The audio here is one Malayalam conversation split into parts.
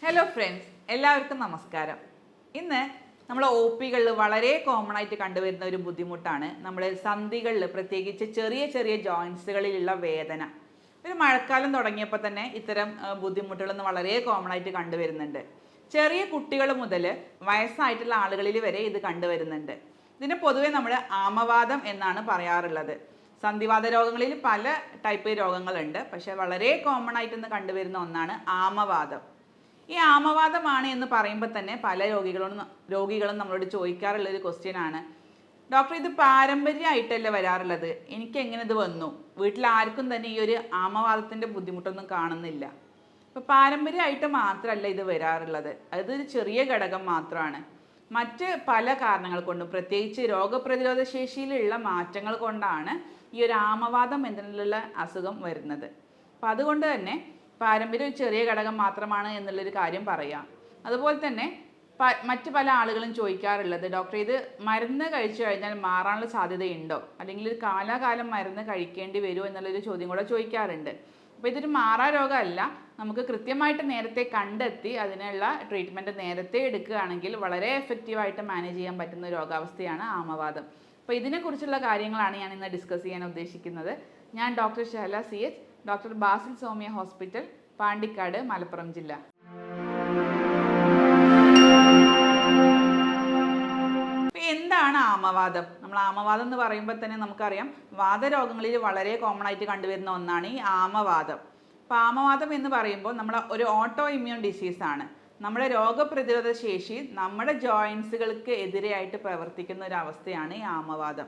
ഹലോ ഫ്രണ്ട്സ്, എല്ലാവർക്കും നമസ്കാരം. ഇന്ന് നമ്മൾ ഒ പികളിൽ വളരെ കോമൺ ആയിട്ട് കണ്ടുവരുന്ന ഒരു ബുദ്ധിമുട്ടാണ് നമ്മൾ സന്ധികളിൽ, പ്രത്യേകിച്ച് ചെറിയ ചെറിയ ജോയിൻസുകളിലുള്ള വേദന. ഒരു മഴക്കാലം തുടങ്ങിയപ്പോൾ തന്നെ ഇത്തരം ബുദ്ധിമുട്ടുകളൊന്നും വളരെ കോമൺ ആയിട്ട് കണ്ടുവരുന്നുണ്ട്. ചെറിയ കുട്ടികൾ മുതൽ വയസ്സായിട്ടുള്ള ആളുകളിൽ വരെ ഇത് കണ്ടുവരുന്നുണ്ട്. ഇതിന് പൊതുവെ നമ്മൾ ആമവാദം എന്നാണ് പറയാറുള്ളത്. സന്ധിവാത രോഗങ്ങളിൽ പല ടൈപ്പ് രോഗങ്ങളുണ്ട്, പക്ഷെ വളരെ കോമൺ ആയിട്ടൊന്ന് കണ്ടുവരുന്ന ഒന്നാണ് ആമവാദം. ഈ ആമവാദമാണ് എന്ന് പറയുമ്പോൾ തന്നെ പല രോഗികളും നമ്മളോട് ചോദിക്കാറുള്ള ഒരു ക്വസ്റ്റ്യൻ ആണ്, ഡോക്ടർ ഇത് പാരമ്പര്യമായിട്ടല്ലേ വരാറുള്ളത്, എനിക്ക് എങ്ങനെ ഇത് വന്നു? വീട്ടിൽ ആർക്കും തന്നെ ഈ ഒരു ആമവാദത്തിൻ്റെ ബുദ്ധിമുട്ടൊന്നും കാണുന്നില്ല. അപ്പോൾ പാരമ്പര്യമായിട്ട് മാത്രമല്ല ഇത് വരാറുള്ളത്, അതൊരു ചെറിയ ഘടകം മാത്രമാണ്. മറ്റ് പല കാരണങ്ങൾ കൊണ്ടും, പ്രത്യേകിച്ച് രോഗപ്രതിരോധ ശേഷിയിലുള്ള മാറ്റങ്ങൾ കൊണ്ടാണ് ഈ ഒരു ആമവാദം എന്നതിലുള്ള അസുഖം വരുന്നത്. അപ്പം അതുകൊണ്ട് തന്നെ പാരമ്പര്യം ഒരു ചെറിയ ഘടകം മാത്രമാണ് എന്നുള്ളൊരു കാര്യം പറയാം. അതുപോലെ തന്നെ മറ്റ് പല ആളുകളും ചോദിക്കാറുള്ളത്, ഡോക്ടർ ഇത് മരുന്ന് കഴിച്ചു കഴിഞ്ഞാൽ മാറാനുള്ള സാധ്യതയുണ്ടോ, അല്ലെങ്കിൽ ഒരു കാലാകാലം മരുന്ന് കഴിക്കേണ്ടി വരുമോ എന്നുള്ളൊരു ചോദ്യം കൂടെ ചോദിക്കാറുണ്ട്. അപ്പോൾ ഇതൊരു മാറാ രോഗമല്ല, നമുക്ക് കൃത്യമായിട്ട് നേരത്തെ കണ്ടെത്തി അതിനുള്ള ട്രീറ്റ്മെൻറ്റ് നേരത്തെ എടുക്കുകയാണെങ്കിൽ വളരെ എഫക്റ്റീവായിട്ട് മാനേജ് ചെയ്യാൻ പറ്റുന്ന രോഗാവസ്ഥയാണ് ആമവാദം. അപ്പോൾ ഇതിനെക്കുറിച്ചുള്ള കാര്യങ്ങളാണ് ഞാൻ ഇന്ന് ഡിസ്കസ് ചെയ്യാൻ ഉദ്ദേശിക്കുന്നത്. ഞാൻ doctor Shahala CH, doctor Basil Somiya hospital, Pandikkad, Malappuram ജില്ല. എന്താണ് ആമവാദം? നമ്മൾ ആമവാദം എന്ന് പറയുമ്പോൾ തന്നെ നമുക്കറിയാം, വാതരോഗങ്ങളിൽ വളരെ കോമൺ ആയിട്ട് കണ്ടുവരുന്ന ഒന്നാണ് ഈ ആമവാദം. അപ്പോൾ ആമവാദം എന്ന് പറയുമ്പോൾ നമ്മൾ ഒരു ഓട്ടോ ഇമ്മ്യൂൺ ഡിസീസാണ്. നമ്മുടെ രോഗപ്രതിരോധ ശേഷി നമ്മുടെ ജോയിൻസുകൾക്ക് എതിരെയായിട്ട് പ്രവർത്തിക്കുന്ന ഒരു അവസ്ഥയാണ് ഈ ആമവാദം.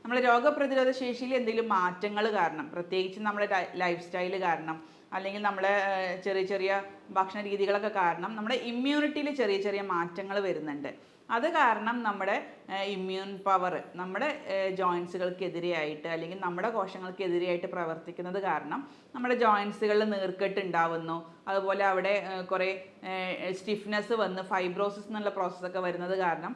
നമ്മുടെ രോഗപ്രതിരോധ ശേഷിയിൽ എന്തെങ്കിലും മാറ്റങ്ങൾ കാരണം, പ്രത്യേകിച്ച് നമ്മുടെ ലൈഫ് സ്റ്റൈൽ കാരണം, അല്ലെങ്കിൽ നമ്മുടെ ചെറിയ ചെറിയ ഭക്ഷണ രീതികളൊക്കെ കാരണം നമ്മുടെ ഇമ്മ്യൂണിറ്റിയിൽ ചെറിയ ചെറിയ മാറ്റങ്ങൾ വരുന്നുണ്ട്. അത് കാരണം നമ്മുടെ ഇമ്മ്യൂൺ പവർ നമ്മുടെ ജോയിൻസുകൾക്കെതിരെയായിട്ട് അല്ലെങ്കിൽ നമ്മുടെ കോശങ്ങൾക്കെതിരെയായിട്ട് പ്രവർത്തിക്കുന്നത് കാരണം നമ്മുടെ ജോയിൻസുകളിൽ നീർക്കെട്ട് ഉണ്ടാവുന്നു. അതുപോലെ അവിടെ കുറേ സ്റ്റിഫ്നെസ് വന്ന് ഫൈബ്രോസിസ് എന്നുള്ള പ്രോസസ്സൊക്കെ വരുന്നത് കാരണം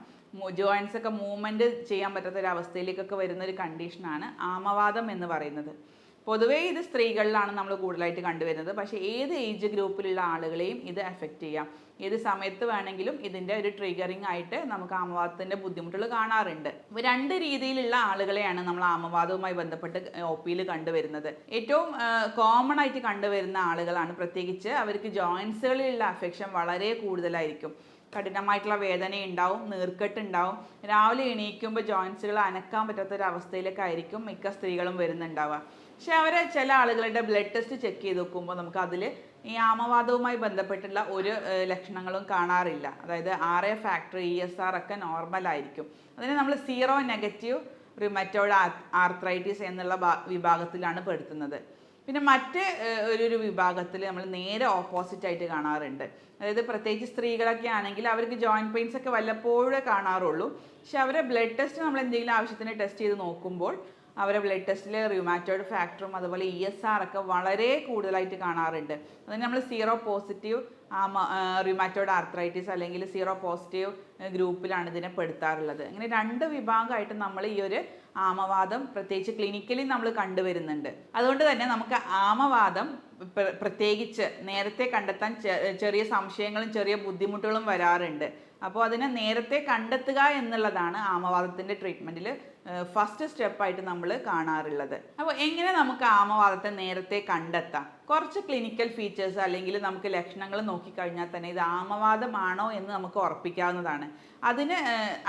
ജോയിൻസ് ഒക്കെ മൂവ്മെൻറ്റ് ചെയ്യാൻ പറ്റാത്തൊരവസ്ഥയിലേക്കൊക്കെ വരുന്നൊരു കണ്ടീഷനാണ് ആമവാദം എന്ന് പറയുന്നത്. പൊതുവേ ഇത് സ്ത്രീകളിലാണ് നമ്മൾ കൂടുതലായിട്ട് കണ്ടുവരുന്നത്, പക്ഷേ ഏത് ഏജ് ഗ്രൂപ്പിലുള്ള ആളുകളെയും ഇത് എഫക്റ്റ് ചെയ്യാം. ഏത് സമയത്ത് വേണമെങ്കിലും ഇതിൻ്റെ ഒരു ട്രിഗറിങ് ആയിട്ട് നമുക്ക് ആമവാദത്തിൻ്റെ ബുദ്ധിമുട്ടുകൾ കാണാറുണ്ട്. അപ്പോൾ രണ്ട് രീതിയിലുള്ള ആളുകളെയാണ് നമ്മൾ ആമവാദവുമായി ബന്ധപ്പെട്ട് OPയിൽ കണ്ടുവരുന്നത്. ഏറ്റവും കോമൺ ആയിട്ട് കണ്ടുവരുന്ന ആളുകളാണ്, പ്രത്യേകിച്ച് അവർക്ക് ജോയിൻസുകളിലുള്ള അഫെക്ഷൻ വളരെ കൂടുതലായിരിക്കും. കഠിനമായിട്ടുള്ള വേദന ഉണ്ടാവും, നീർക്കെട്ട് ഉണ്ടാവും, രാവിലെ എണീക്കുമ്പോൾ ജോയിൻസുകൾ അനക്കാൻ പറ്റാത്തൊരവസ്ഥയിലൊക്കെ ആയിരിക്കും മിക്ക സ്ത്രീകളും വരുന്നുണ്ടാവുക. പക്ഷെ അവരെ ചില ആളുകളുടെ ബ്ലഡ് ടെസ്റ്റ് ചെക്ക് ചെയ്ത് നോക്കുമ്പോൾ നമുക്ക് അതിൽ ഈ ആമവാദവുമായി ബന്ധപ്പെട്ടുള്ള ഒരു ലക്ഷണങ്ങളും കാണാറില്ല. അതായത് RA ഫാക്ടർ, ESR ഒക്കെ നോർമലായിരിക്കും. അതിനെ നമ്മൾ സീറോ നെഗറ്റീവ് റുമറ്റോയ്ഡ് ആർത്രൈറ്റിസ് എന്നുള്ള വിഭാഗത്തിലാണ് പെടുത്തുന്നത്. പിന്നെ മറ്റ് ഒരു വിഭാഗത്തിൽ നമ്മൾ നേരെ ഓപ്പോസിറ്റ് ആയിട്ട് കാണാറുണ്ട്. അതായത് പ്രത്യേകിച്ച് സ്ത്രീകളൊക്കെ ആണെങ്കിൽ അവർക്ക് ജോയിൻറ്റ് പെയിൻസ് ഒക്കെ വല്ലപ്പോഴേ കാണാറുള്ളൂ. പക്ഷെ അവരെ ബ്ലഡ് ടെസ്റ്റ് നമ്മൾ എന്തെങ്കിലും ആവശ്യത്തിന് ടെസ്റ്റ് ചെയ്ത് നോക്കുമ്പോൾ അവരെ ബ്ലഡ് ടെസ്റ്റിൽ റുമാറ്റോയ്ഡ് ഫാക്ടറും അതുപോലെ ESR ഒക്കെ വളരെ കൂടുതലായിട്ട് കാണാറുണ്ട്. അതിന് നമ്മൾ സീറോ പോസിറ്റീവ് റുമാറ്റോയ്ഡ് ആർത്രൈറ്റിസ് അല്ലെങ്കിൽ സീറോ പോസിറ്റീവ് ഗ്രൂപ്പിലാണ് ഇതിനെ പെടുത്താറുള്ളത്. അങ്ങനെ രണ്ട് വിഭാഗമായിട്ട് നമ്മൾ ഈ ഒരു ആമവാദം പ്രത്യേകിച്ച് ക്ലിനിക്കലി നമ്മൾ കണ്ടുവരുന്നുണ്ട്. അതുകൊണ്ട് തന്നെ നമുക്ക് ആമവാദം പ്രത്യേകിച്ച് നേരത്തെ കണ്ടെത്താൻ ചെറിയ സംശയങ്ങളും ചെറിയ ബുദ്ധിമുട്ടുകളും വരാറുണ്ട്. അപ്പോൾ അതിനെ നേരത്തെ കണ്ടെത്തുക എന്നുള്ളതാണ് ആമവാദത്തിൻ്റെ ട്രീറ്റ്മെൻറ്റിൽ ഫസ്റ്റ് സ്റ്റെപ്പായിട്ട് നമ്മൾ കാണാറുള്ളത്. അപ്പോൾ എങ്ങനെ നമുക്ക് ആമവാദത്തെ നേരത്തെ കണ്ടെത്താം? കുറച്ച് ക്ലിനിക്കൽ ഫീച്ചേഴ്സ് അല്ലെങ്കിൽ നമുക്ക് ലക്ഷണങ്ങൾ നോക്കിക്കഴിഞ്ഞാൽ തന്നെ ഇത് ആമവാദമാണോ എന്ന് നമുക്ക് ഉറപ്പിക്കാവുന്നതാണ്. അതിന്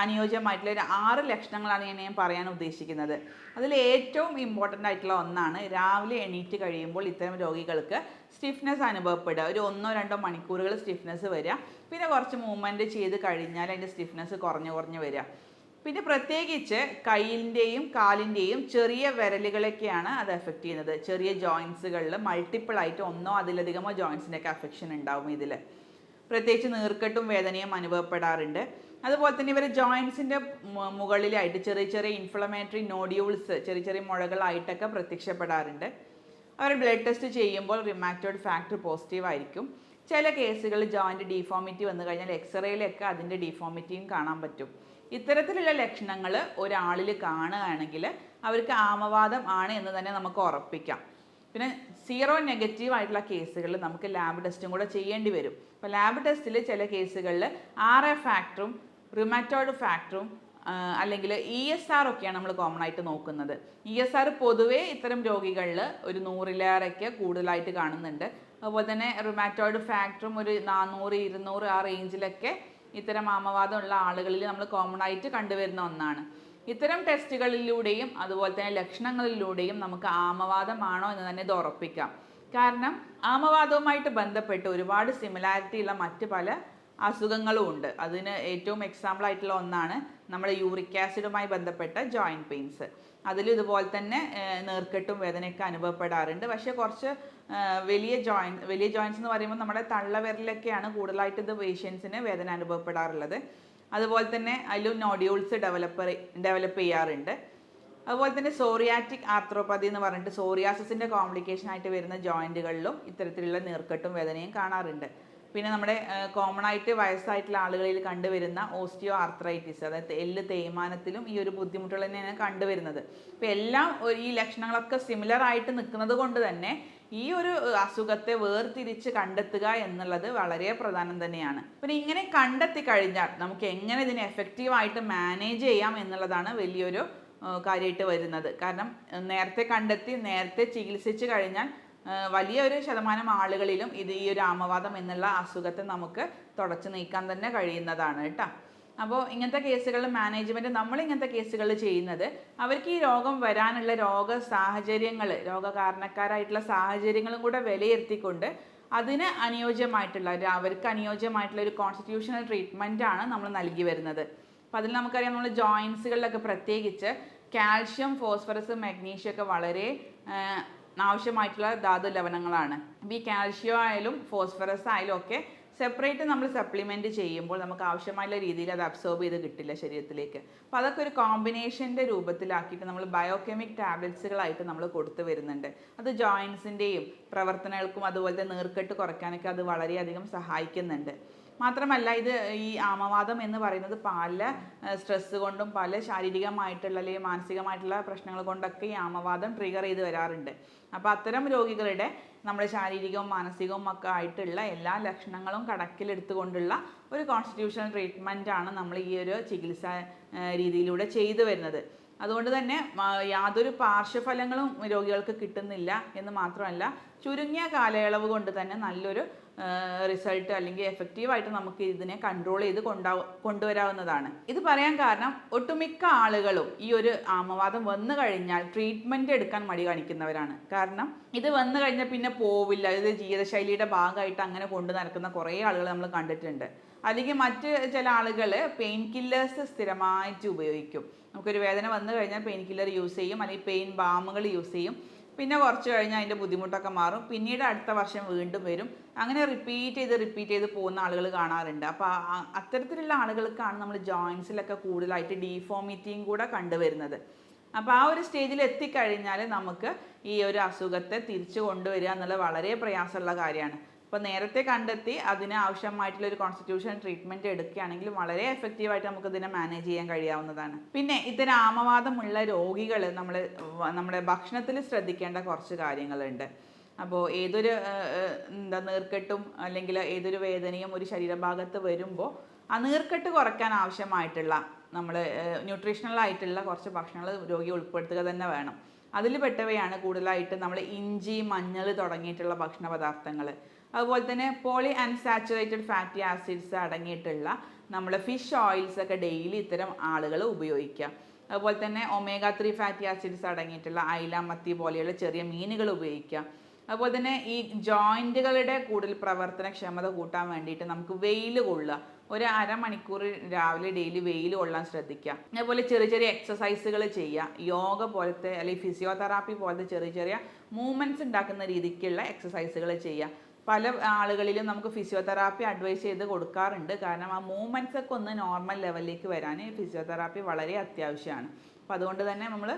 അനുയോജ്യമായിട്ടുള്ള ഒരു 6 ലക്ഷണങ്ങളാണ് ഞാൻ പറയാൻ ഉദ്ദേശിക്കുന്നത്. അതിൽ ഏറ്റവും ഇമ്പോർട്ടൻ്റ് ആയിട്ടുള്ള ഒന്നാണ്, രാവിലെ എണീറ്റ് കഴിയുമ്പോൾ ഇത്തരം രോഗികൾക്ക് സ്റ്റിഫ്നെസ് അനുഭവപ്പെടുക. ഒരു 1-2 മണിക്കൂറുകൾ സ്റ്റിഫ്നെസ് വരിക. പിന്നെ കുറച്ച് മൂവ്മെൻറ്റ് ചെയ്ത് കഴിഞ്ഞാൽ അതിൻ്റെ സ്റ്റിഫ്നെസ് കുറഞ്ഞു വരിക. പിന്നെ പ്രത്യേകിച്ച് കൈയിൻ്റെയും കാലിൻ്റെയും ചെറിയ വിരലുകളൊക്കെയാണ് അത് എഫക്റ്റ് ചെയ്യുന്നത്. ചെറിയ ജോയിൻസുകളിൽ മൾട്ടിപ്പിളായിട്ട് ഒന്നോ അതിലധികമോ ജോയിൻസിൻ്റെയൊക്കെ അഫെക്ഷൻ ഉണ്ടാവും. ഇതിൽ പ്രത്യേകിച്ച് നീർക്കെട്ടും വേദനയും അനുഭവപ്പെടാറുണ്ട്. അതുപോലെ തന്നെ ഇവരെ ജോയിൻസിൻ്റെ മുകളിലായിട്ട് ചെറിയ ചെറിയ ഇൻഫ്ലമേറ്ററി നോഡ്യൂൾസ്, ചെറിയ ചെറിയ മുഴകളായിട്ടൊക്കെ പ്രത്യക്ഷപ്പെടാറുണ്ട്. അവർ ബ്ലഡ് ടെസ്റ്റ് ചെയ്യുമ്പോൾ റുമാറ്റോയ്ഡ് ഫാക്ടർ പോസിറ്റീവ് ആയിരിക്കും. ചില കേസുകളിൽ ജോയിൻറ്റ് ഡീഫോമിറ്റി വന്നു കഴിഞ്ഞാൽ എക്സ്റേയിലൊക്കെ അതിൻ്റെ ഡീഫോമിറ്റിയും കാണാൻ പറ്റും. ഇത്തരത്തിലുള്ള ലക്ഷണങ്ങൾ ഒരാളിൽ കാണുകയാണെങ്കിൽ അവർക്ക് ആമവാദം ആണ് എന്ന് തന്നെ നമുക്ക് ഉറപ്പിക്കാം. പിന്നെ സീറോ നെഗറ്റീവ് ആയിട്ടുള്ള കേസുകളിൽ നമുക്ക് ലാബ് ടെസ്റ്റും കൂടെ ചെയ്യേണ്ടി വരും. അപ്പോൾ ലാബ് ടെസ്റ്റിൽ ചില കേസുകളിൽ RA ഫാക്ടറും റുമാറ്റോയിഡ് ഫാക്ടറും അല്ലെങ്കിൽ ESR ഒക്കെയാണ് നമ്മൾ കോമൺ ആയിട്ട് നോക്കുന്നത്. ESR പൊതുവേ ഇത്തരം രോഗികളിൽ ഒരു 100-ലേറെയൊക്കെ കൂടുതലായിട്ട് കാണുന്നുണ്ട്. അതുപോലെ തന്നെ റുമാറ്റോയിഡ് ഫാക്ടറും ഒരു 400, 200 ആ റേഞ്ചിലൊക്കെ ഇത്തരം ആമവാദമുള്ള ആളുകളിൽ നമ്മൾ കോമൺ ആയിട്ട് കണ്ടുവരുന്ന ഒന്നാണ്. ഇത്തരം ടെസ്റ്റുകളിലൂടെയും അതുപോലെ തന്നെ ലക്ഷണങ്ങളിലൂടെയും നമുക്ക് ആമവാദമാണോ എന്ന് തന്നെ ഇത് ഉറപ്പിക്കാം. കാരണം ആമവാദവുമായിട്ട് ബന്ധപ്പെട്ട് ഒരുപാട് സിമിലാരിറ്റി ഉള്ള മറ്റ് പല അസുഖങ്ങളും ഉണ്ട്. അതിന് ഏറ്റവും എക്സാമ്പിൾ ആയിട്ടുള്ള ഒന്നാണ് നമ്മുടെ യൂറിക് ആസിഡുമായി ബന്ധപ്പെട്ട ജോയിൻറ്റ് പെയിൻസ്. അതിൽ ഇതുപോലെ തന്നെ നീർക്കെട്ടും വേദനയൊക്കെ അനുഭവപ്പെടാറുണ്ട്. പക്ഷേ കുറച്ച് വലിയ ജോയിൻറ്റ്സ് എന്ന് പറയുമ്പോൾ നമ്മുടെ തള്ളവിരലൊക്കെയാണ് കൂടുതലായിട്ട് ഇത് പേഷ്യൻസിന് വേദന അനുഭവപ്പെടാറുള്ളത്. അതുപോലെ തന്നെ അതിലും നോഡ്യൂൾസ് ഡെവലപ്പ് ചെയ്യാറുണ്ട്. അതുപോലെ തന്നെ സോറിയാറ്റിക് ആർത്രോപ്പതി എന്ന് പറഞ്ഞിട്ട് സോറിയാസിൻ്റെ കോംപ്ലിക്കേഷൻ ആയിട്ട് വരുന്ന ജോയിൻറ്റുകളിലും ഇത്തരത്തിലുള്ള നീർക്കെട്ടും വേദനയും കാണാറുണ്ട്. പിന്നെ നമ്മുടെ കോമൺ ആയിട്ട് വയസ്സായിട്ടുള്ള ആളുകളിൽ കണ്ടുവരുന്ന ഓസ്റ്റിയോ ആർത്രൈറ്റിസ്, അതായത് എല്ല് തേയ്മാനത്തിലും ഈ ഒരു ബുദ്ധിമുട്ടുകൾ തന്നെയാണ് കണ്ടുവരുന്നത്. അപ്പോൾ എല്ലാം ഈ ലക്ഷണങ്ങളൊക്കെ സിമിലർ ആയിട്ട് നിൽക്കുന്നത് കൊണ്ട് തന്നെ ഈ ഒരു അസുഖത്തെ വേർതിരിച്ച് കണ്ടെത്തുക എന്നുള്ളത് വളരെ പ്രധാനം തന്നെയാണ്. പിന്നെ ഇങ്ങനെ കണ്ടെത്തി കഴിഞ്ഞാൽ നമുക്ക് എങ്ങനെ ഇതിനെ എഫക്റ്റീവായിട്ട് മാനേജ് ചെയ്യാം എന്നുള്ളതാണ് വലിയൊരു കാര്യമായിട്ട് വരുന്നത്. കാരണം നേരത്തെ കണ്ടെത്തി നേരത്തെ ചികിത്സിച്ച് കഴിഞ്ഞാൽ വലിയൊരു ശതമാനം ആളുകളിലും ഈ ഒരു ആമവാദം എന്നുള്ള അസുഖത്തെ നമുക്ക് തുടച്ചു നീക്കാൻ തന്നെ കഴിയുന്നതാണ് കേട്ടോ. അപ്പോൾ ഇങ്ങനത്തെ കേസുകളിൽ മാനേജ്മെൻറ്റ് ഇങ്ങനത്തെ കേസുകൾ ചെയ്യുന്നത് അവർക്ക് ഈ രോഗം വരാനുള്ള രോഗകാരണക്കാരായിട്ടുള്ള സാഹചര്യങ്ങളും കൂടെ വിലയിരുത്തിക്കൊണ്ട് അവർക്ക് അനുയോജ്യമായിട്ടുള്ള ഒരു കോൺസ്റ്റിറ്റ്യൂഷണൽ ട്രീറ്റ്മെൻറ്റാണ് നമ്മൾ നൽകി വരുന്നത്. അപ്പോൾ അതിൽ നമുക്കറിയാം, നമ്മൾ ജോയിൻസുകളിലൊക്കെ പ്രത്യേകിച്ച് കാൽഷ്യം, ഫോസ്ഫറസ്, മഗ്നീഷ്യം ഒക്കെ വളരെ ആവശ്യമായിട്ടുള്ള ധാതു ലവണങ്ങളാണ്. ഈ കാൽഷ്യം ആയാലും ഫോസ്ഫറസ് ആയാലും ഒക്കെ സെപ്പറേറ്റ് നമ്മൾ സപ്ലിമെൻറ്റ് ചെയ്യുമ്പോൾ നമുക്ക് ആവശ്യമായുള്ള രീതിയിൽ അത് അബ്സോർബ് ചെയ്ത് കിട്ടില്ല ശരീരത്തിലേക്ക്. അപ്പോൾ അതൊക്കെ ഒരു കോമ്പിനേഷൻ്റെ രൂപത്തിലാക്കിയിട്ട് നമ്മൾ ബയോകെമിക് ടാബ്ലറ്റ്സുകളായിട്ട് നമ്മൾ കൊടുത്തു വരുന്നുണ്ട്. അത് ജോയിൻസിൻ്റെയും പ്രവർത്തനങ്ങൾക്കും അതുപോലത്തെ നീർക്കെട്ട് കുറയ്ക്കാനൊക്കെ അത് വളരെയധികം സഹായിക്കുന്നുണ്ട്. മാത്രമല്ല ഈ ആമവാദം എന്ന് പറയുന്നത് പല സ്ട്രെസ് കൊണ്ടും പല ശാരീരികമായിട്ടുള്ള അല്ലെങ്കിൽ മാനസികമായിട്ടുള്ള പ്രശ്നങ്ങൾ കൊണ്ടൊക്കെ ഈ ആമവാദം ട്രിഗർ ചെയ്ത് വരാറുണ്ട്. അപ്പോൾ അത്തരം രോഗികളുടെ നമ്മുടെ ശാരീരികവും മാനസികവും ഒക്കെ ആയിട്ടുള്ള എല്ലാ ലക്ഷണങ്ങളും കണക്കിലെടുത്തുകൊണ്ടുള്ള ഒരു കോൺസ്റ്റിറ്റ്യൂഷണൽ ട്രീറ്റ്മെൻറ്റാണ് നമ്മൾ ഈ ഒരു ചികിത്സാ രീതിയിലൂടെ ചെയ്തു വരുന്നത്. അതുകൊണ്ട് തന്നെ യാതൊരു പാർശ്വഫലങ്ങളും രോഗികൾക്ക് കിട്ടുന്നില്ല എന്ന് മാത്രമല്ല, ചുരുങ്ങിയ കാലയളവ് കൊണ്ട് തന്നെ നല്ലൊരു റിസൾട്ട് അല്ലെങ്കിൽ എഫക്റ്റീവായിട്ട് നമുക്ക് ഇതിനെ കൺട്രോൾ ചെയ്ത് കൊണ്ടുവരാവുന്നതാണ്. ഇത് പറയാൻ കാരണം ഒട്ടുമിക്ക ആളുകളും ഈ ഒരു ആമവാദം വന്നു കഴിഞ്ഞാൽ ട്രീറ്റ്മെൻറ്റ് എടുക്കാൻ മടി കാണിക്കുന്നവരാണ്. കാരണം ഇത് വന്നു കഴിഞ്ഞാൽ പിന്നെ പോവില്ല, ഇത് ജീവിതശൈലിയുടെ ഭാഗമായിട്ട് അങ്ങനെ കൊണ്ടു നടക്കുന്ന കുറേ ആളുകൾ നമ്മൾ കണ്ടിട്ടുണ്ട്. അല്ലെങ്കിൽ മറ്റ് ചില ആളുകൾ പെയിൻ കില്ലേഴ്സ് സ്ഥിരമായിട്ട് ഉപയോഗിക്കും. നമുക്കൊരു വേദന വന്നു കഴിഞ്ഞാൽ പെയിൻ കില്ലർ യൂസ് ചെയ്യും, അല്ലെങ്കിൽ പെയിൻ ബാമുകൾ യൂസ് ചെയ്യും. പിന്നെ കുറച്ച് കഴിഞ്ഞാൽ അതിൻ്റെ ബുദ്ധിമുട്ടൊക്കെ മാറും, പിന്നീട് അടുത്ത വർഷം വീണ്ടും വരും. അങ്ങനെ റിപ്പീറ്റ് ചെയ്ത് പോകുന്ന ആളുകൾ കാണാറുണ്ട്. അപ്പോൾ അത്തരത്തിലുള്ള ആളുകൾക്കാണ് നമ്മൾ ജോയിൻസിലൊക്കെ കൂടുതലായിട്ട് ഡീഫോമിറ്റിയും കൂടെ കണ്ടുവരുന്നത്. അപ്പോൾ ആ ഒരു സ്റ്റേജിൽ എത്തിക്കഴിഞ്ഞാൽ നമുക്ക് ഈ ഒരു അസുഖത്തെ തിരിച്ചു കൊണ്ടുവരിക എന്നുള്ളത് വളരെ പ്രയാസമുള്ള കാര്യമാണ്. അപ്പോൾ നേരത്തെ കണ്ടെത്തി അതിന് ആവശ്യമായിട്ടുള്ള ഒരു കോൺസ്റ്റിറ്റ്യൂഷണൽ ട്രീറ്റ്മെൻറ്റ് എടുക്കുകയാണെങ്കിൽ വളരെ എഫക്റ്റീവായിട്ട് നമുക്ക് ഇതിനെ മാനേജ് ചെയ്യാൻ കഴിയാവുന്നതാണ്. പിന്നെ ഇത്തരം ആമവാദമുള്ള രോഗികൾ നമ്മുടെ ഭക്ഷണത്തിൽ ശ്രദ്ധിക്കേണ്ട കുറച്ച് കാര്യങ്ങളുണ്ട്. അപ്പോൾ ഏതൊരു നീർക്കെട്ടും അല്ലെങ്കിൽ ഏതൊരു വേദനയും ഒരു ശരീരഭാഗത്ത് വരുമ്പോൾ ആ നീർക്കെട്ട് കുറയ്ക്കാൻ ആവശ്യമായിട്ടുള്ള നമ്മൾ ന്യൂട്രീഷണലായിട്ടുള്ള കുറച്ച് ഭക്ഷണങ്ങൾ രോഗി ഉൾപ്പെടുത്തുക തന്നെ വേണം. അതിൽ പെട്ടവയാണ് കൂടുതലായിട്ട് നമ്മൾ ഇഞ്ചി, മഞ്ഞൾ തുടങ്ങിയിട്ടുള്ള ഭക്ഷണ പദാർത്ഥങ്ങൾ. അതുപോലെ തന്നെ പോളി അൺസാച്ചുറേറ്റഡ് ഫാറ്റി ആസിഡ്സ് അടങ്ങിയിട്ടുള്ള നമ്മൾ ഫിഷ് ഓയിൽസ് ഒക്കെ ഡെയിലി ഇത്തരം ആളുകൾ ഉപയോഗിക്കുക. അതുപോലെ തന്നെ omega-3 ഫാറ്റി ആസിഡ്സ് അടങ്ങിയിട്ടുള്ള അയില, മത്തി പോലെയുള്ള ചെറിയ മീനുകൾ ഉപയോഗിക്കുക. അതുപോലെ തന്നെ ഈ ജോയിൻറ്റുകളുടെ കൂടുതൽ പ്രവർത്തനക്ഷമത കൂട്ടാൻ വേണ്ടിയിട്ട് നമുക്ക് വെയിൽ കൊള്ളുക. ഒരു അരമണിക്കൂർ രാവിലെ ഡെയിലി വെയിൽ കൊള്ളാൻ ശ്രദ്ധിക്കുക. അതുപോലെ ചെറിയ ചെറിയ എക്സസൈസുകൾ ചെയ്യുക. യോഗ പോലത്തെ അല്ലെങ്കിൽ ഫിസിയോതെറാപ്പി പോലത്തെ ചെറിയ ചെറിയ മൂവ്മെൻറ്റ്സ് ഉണ്ടാക്കുന്ന രീതിക്കുള്ള എക്സസൈസുകൾ ചെയ്യുക. പല ആളുകളിലും നമുക്ക് ഫിസിയോതെറാപ്പി അഡ്വൈസ് ചെയ്ത് കൊടുക്കാറുണ്ട്. കാരണം ആ മൂവ്മെൻറ്റ്സ് ഒക്കെ ഒന്ന് നോർമൽ ലെവലിലേക്ക് വരാൻ ഫിസിയോതെറാപ്പി വളരെ അത്യാവശ്യമാണ്. അപ്പോൾ അതുകൊണ്ട് തന്നെ നമ്മൾ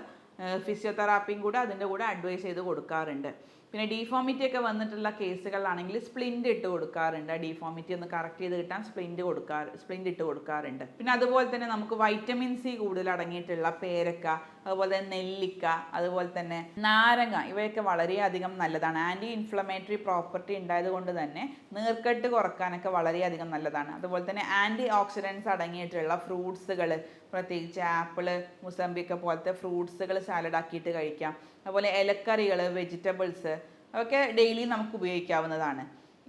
ഫിസിയോതെറാപ്പിയും കൂടെ അതിൻ്റെ കൂടെ അഡ്വൈസ് ചെയ്ത് കൊടുക്കാറുണ്ട്. പിന്നെ ഡീഫോമിറ്റി ഒക്കെ വന്നിട്ടുള്ള കേസുകളിലാണെങ്കിൽ സ്പ്ലിൻ്റ് ഇട്ട് കൊടുക്കാറുണ്ട്. ഡീഫോമിറ്റി ഒന്ന് കറക്റ്റ് ചെയ്ത് കിട്ടാൻ സ്പ്ലിൻ്റ് ഇട്ട് കൊടുക്കാറുണ്ട്. പിന്നെ അതുപോലെ തന്നെ നമുക്ക് വൈറ്റമിൻ സി കൂടുതൽ അടങ്ങിയിട്ടുള്ള പേരക്ക, അതുപോലെ തന്നെ നെല്ലിക്ക, അതുപോലെ തന്നെ നാരങ്ങ, ഇവയൊക്കെ വളരെയധികം നല്ലതാണ്. ആൻറ്റി ഇൻഫ്ലമേറ്ററി പ്രോപ്പർട്ടി ഉണ്ടായത് കൊണ്ട് തന്നെ നീർക്കെട്ട് കുറക്കാനൊക്കെ വളരെയധികം നല്ലതാണ്. അതുപോലെ തന്നെ ആൻറ്റി ഓക്സിഡൻസ് അടങ്ങിയിട്ടുള്ള ഫ്രൂട്ട്സുകൾ, പ്രത്യേകിച്ച് ആപ്പിള്, മുസംബിയൊക്കെ പോലത്തെ ഫ്രൂട്ട്സുകൾ സാലഡ് ആക്കിയിട്ട് കഴിക്കാം. അതുപോലെ ഇലക്കറികൾ, വെജിറ്റബിൾസ് അതൊക്കെ ഡെയിലി നമുക്ക് ഉപയോഗിക്കാവുന്നതാണ്.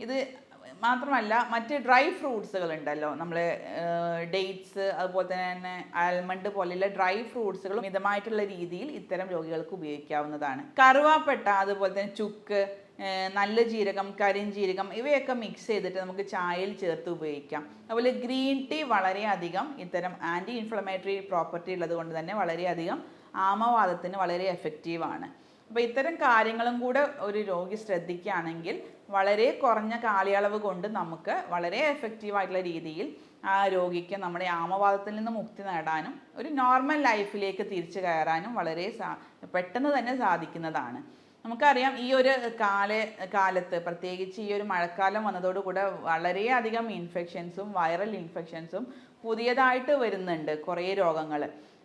ഇത് മാത്രമല്ല മറ്റ് ഡ്രൈ ഫ്രൂട്ട്സുകൾ ഉണ്ടല്ലോ, നമ്മൾ ഡേറ്റ്സ്, അതുപോലെ തന്നെ ആൽമണ്ട് പോലെയുള്ള ഡ്രൈ ഫ്രൂട്ട്സുകൾ മിതമായിട്ടുള്ള രീതിയിൽ ഇത്തരം രോഗികൾക്ക് ഉപയോഗിക്കാവുന്നതാണ്. കറുവാപ്പട്ട, അതുപോലെ തന്നെ ചുക്ക്, നല്ല ജീരകം, കരിഞ്ജീരകം ഇവയൊക്കെ മിക്സ് ചെയ്തിട്ട് നമുക്ക് ചായയിൽ ചേർത്ത് ഉപയോഗിക്കാം. അതുപോലെ ഗ്രീൻ ടീ വളരെയധികം ഇത്തരം ആൻറ്റി ഇൻഫ്ലമേറ്ററി പ്രോപ്പർട്ടി ഉള്ളത് കൊണ്ട് തന്നെ വളരെയധികം ആമവാദത്തിന് വളരെ എഫക്റ്റീവാണ്. അപ്പോൾ ഇത്തരം കാര്യങ്ങളും കൂടെ ഒരു രോഗി ശ്രദ്ധിക്കുകയാണെങ്കിൽ വളരെ കുറഞ്ഞ കാലയളവ് കൊണ്ട് നമുക്ക് വളരെ എഫക്റ്റീവായിട്ടുള്ള രീതിയിൽ ആ രോഗിക്ക് നമ്മുടെ ആമവാദത്തിൽ നിന്ന് മുക്തി നേടാനും ഒരു നോർമൽ ലൈഫിലേക്ക് തിരിച്ചു കയറാനും വളരെ പെട്ടെന്ന് തന്നെ സാധിക്കുന്നതാണ്. നമുക്കറിയാം ഈ ഒരു കാലത്ത് പ്രത്യേകിച്ച് ഈ ഒരു മഴക്കാലം വന്നതോടുകൂടെ വളരെയധികം ഇൻഫെക്ഷൻസും വൈറൽ ഇൻഫെക്ഷൻസും പുതിയതായിട്ട് വരുന്നുണ്ട്, കുറേ രോഗങ്ങൾ.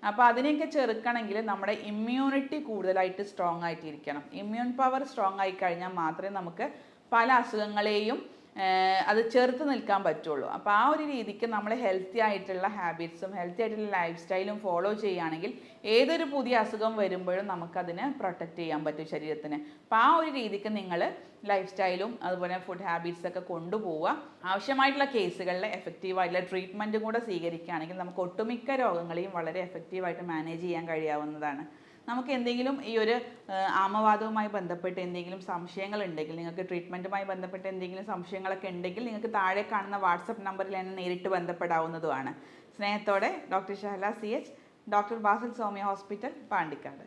അപ്പോൾ അതിനെയൊക്കെ ചെറുക്കണമെങ്കിൽ നമ്മുടെ ഇമ്മ്യൂണിറ്റി കൂടുതലായിട്ട് സ്ട്രോങ് ആയിട്ടിരിക്കണം. ഇമ്മ്യൂൺ പവർ സ്ട്രോങ് ആയി കഴിഞ്ഞാൽ മാത്രമേ നമുക്ക് പല അസുഖങ്ങളെയും അത് ചെറുത്ത് നിൽക്കാൻ പറ്റുള്ളൂ. അപ്പോൾ ആ ഒരു രീതിക്ക് നമ്മൾ ഹെൽത്തി ആയിട്ടുള്ള ഹാബിറ്റ്സും ഹെൽത്തി ആയിട്ടുള്ള ലൈഫ് സ്റ്റൈലും ഫോളോ ചെയ്യുകയാണെങ്കിൽ ഏതൊരു പുതിയ അസുഖം വരുമ്പോഴും നമുക്കതിനെ പ്രൊട്ടക്റ്റ് ചെയ്യാൻ പറ്റും ശരീരത്തിന്. അപ്പോൾ ആ ഒരു രീതിക്ക് നിങ്ങൾ ലൈഫ് സ്റ്റൈലും അതുപോലെ ഫുഡ് ഹാബിറ്റ്സൊക്കെ കൊണ്ടുപോവുക. ആവശ്യമായിട്ടുള്ള കേസുകളിൽ എഫക്റ്റീവായിട്ടുള്ള ട്രീറ്റ്മെൻറ്റും കൂടെ സ്വീകരിക്കുകയാണെങ്കിൽ നമുക്ക് ഒട്ടുമിക്ക രോഗങ്ങളെയും വളരെ എഫക്റ്റീവായിട്ട് മാനേജ് ചെയ്യാൻ കഴിയാവുന്നതാണ്. നമുക്ക് എന്തെങ്കിലും ഈ ഒരു ആമവാദവുമായി ബന്ധപ്പെട്ട് എന്തെങ്കിലും സംശയങ്ങൾ ഉണ്ടെങ്കിൽ, നിങ്ങൾക്ക് ട്രീറ്റ്മെൻറ്റുമായി ബന്ധപ്പെട്ട് എന്തെങ്കിലും സംശയങ്ങളൊക്കെ ഉണ്ടെങ്കിൽ നിങ്ങൾക്ക് താഴെ കാണുന്ന വാട്സപ്പ് നമ്പറിൽ എന്നെ നേരിട്ട് ബന്ധപ്പെടാവുന്നതുമാണ്. സ്നേഹത്തോടെ doctor Shahala CH, doctor Basil Soumya hospital, Pandikkad.